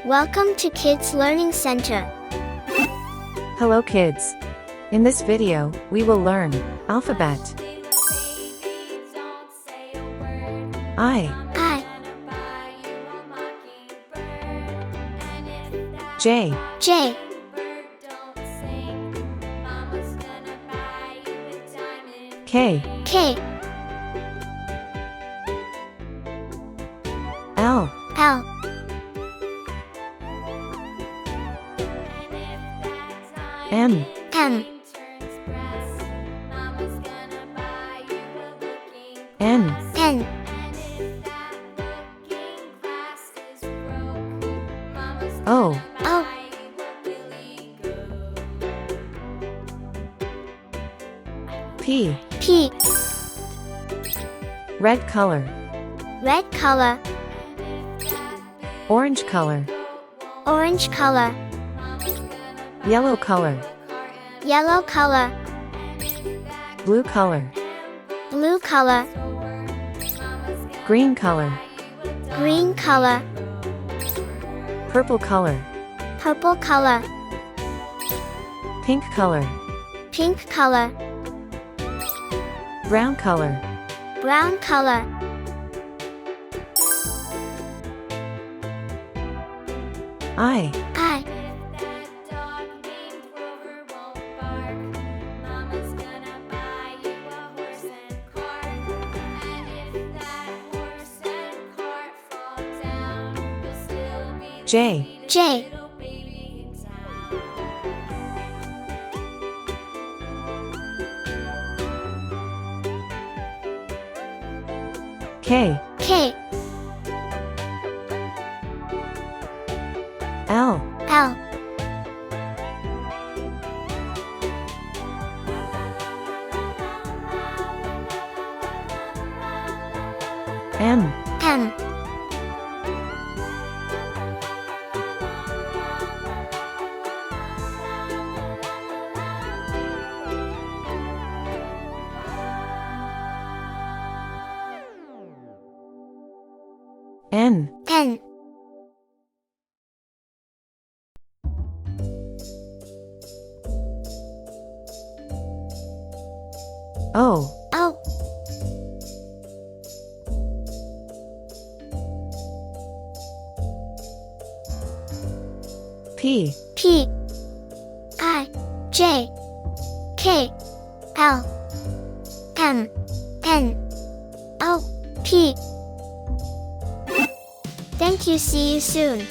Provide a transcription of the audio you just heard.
Welcome to Kids Learning Center. Hello kids. In this video, we will learn alphabet I, J, J, K, K, L, L, M, M, N, N, O, O, P, P, red color, red color, orange color, orange color, yellow color, yellow color, blue color, blue color, green color, green color, purple color, purple color, pink color, pink color, brown color, brown color, I, I, J, J, K, K, L, L, M, M, N, N, O, O, P, P, I, J, K, L, M, N, O, P. Thank you. See you soon.